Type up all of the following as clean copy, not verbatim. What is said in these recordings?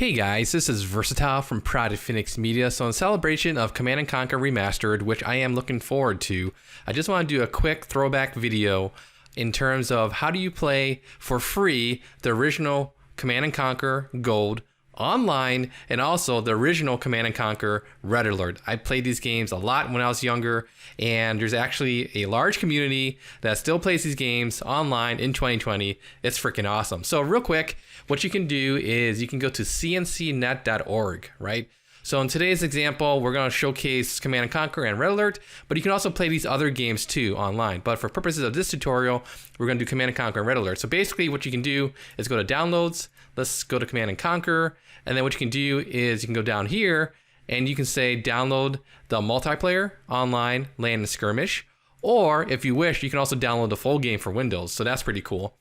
Hey guys, this is Versatile from Project Phoenix Media. So in celebration of Command & Conquer Remastered, which I am looking forward to, I just want to do a quick throwback video in terms of how do you play for free the original Command & Conquer Gold online, and also the original Command & Conquer Red Alert. I played these games a lot when I was younger, and there's actually a large community that still plays these games online in 2020. It's freaking awesome. So real quick, what you can do is you can go to CnCNet.org, right? So in today's example, we're going to showcase Command & Conquer and Red Alert, but you can also play these other games too online. But for purposes of this tutorial, we're going to do Command & Conquer and Red Alert. So basically what you can do is go to Downloads, let's go to Command & Conquer, and then what you can do is you can go down here and you can say download the multiplayer, online, land, and skirmish. Or if you wish, you can also download the full game for Windows. So that's pretty cool.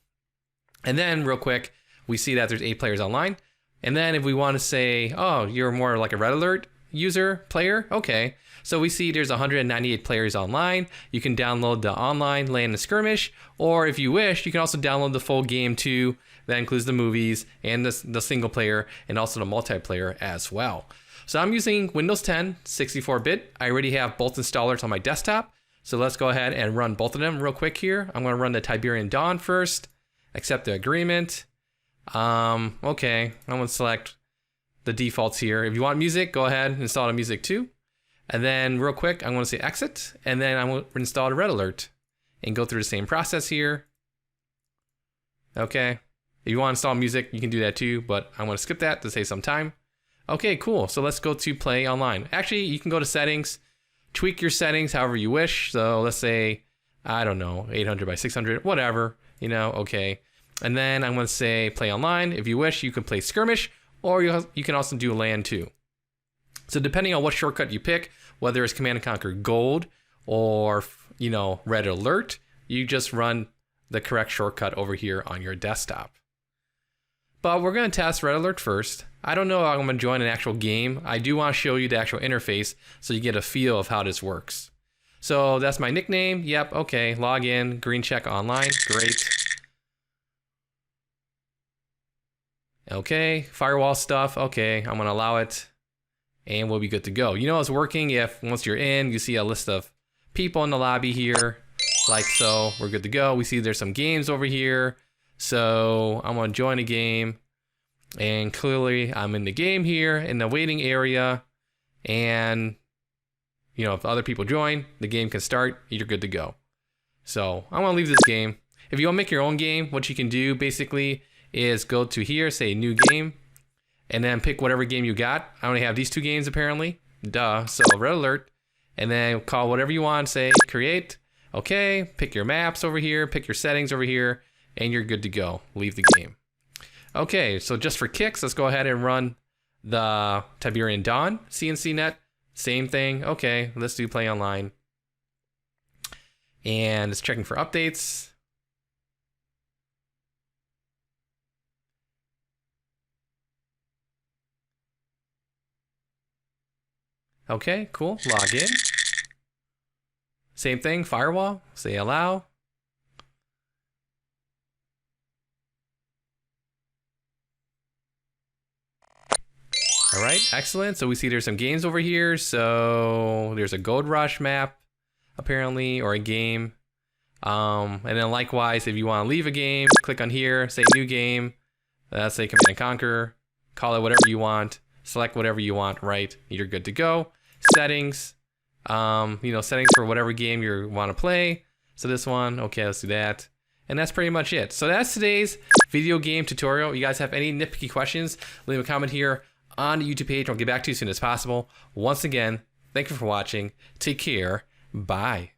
And then real quick, we see that there's 8 players online. And then if we want to say, oh, you're more like a Red Alert user, player, okay. So we see there's 198 players online. You can download the online, land, and skirmish. Or if you wish, you can also download the full game too. That includes the movies and the single player and also the multiplayer as well. So I'm using Windows 10 64-bit. I already have both installers on my desktop. So let's go ahead and run both of them real quick here. I'm going to run the Tiberian Dawn first. Accept the agreement. Okay, I'm going to select the defaults here. If you want music, go ahead and install the music too. And then real quick, I'm going to say exit. And then I'm going to install the Red Alert and go through the same process here. Okay. If you want to install music, you can do that too, but I'm going to skip that to save some time. Okay, cool. So let's go to play online. Actually, you can go to settings, tweak your settings however you wish. So let's say, I don't know, 800 by 600, whatever, okay. And then I'm going to say play online. If you wish, you can play skirmish, or you can also do LAN too. So depending on what shortcut you pick, whether it's Command & Conquer Gold or, Red Alert, you just run the correct shortcut over here on your desktop. But we're going to test Red Alert first. I don't know if I'm going to join an actual game. I do want to show you the actual interface so you get a feel of how this works. So that's my nickname. Yep, okay. Log in, green check online. Great. Okay, firewall stuff. Okay, I'm going to allow it. And we'll be good to go. It's working if once you're in, you see a list of people in the lobby here. Like so. We're good to go. We see there's some games over here. So I'm going to join a game, and clearly I'm in the game here in the waiting area, and if other people join, the game can start, you're good to go. So I'm going to leave this game. If you want to make your own game, what you can do basically is go to here, say new game, and then pick whatever game you got. I only have these 2 games apparently, duh, so Red Alert, and then call whatever you want, say create, okay, pick your maps over here, pick your settings over here, and you're good to go. Leave the game. Okay, so just for kicks, let's go ahead and run the Tiberian Dawn, CnCNet. Same thing. Okay, let's do play online. And it's checking for updates. Okay, cool. Log in. Same thing, firewall. Say allow. All right, excellent. So we see there's some games over here. So there's a Gold Rush map, apparently, or a game. And then likewise, if you want to leave a game, click on here, say new game. Let's say Command & Conquer. Call it whatever you want. Select whatever you want, right? You're good to go. Settings. Settings for whatever game you want to play. So this one, okay, let's do that. And that's pretty much it. So that's today's video game tutorial. You guys have any nitpicky questions, leave a comment here on the YouTube page. I'll get back to you as soon as possible. Once again, thank you for watching. Take care. Bye.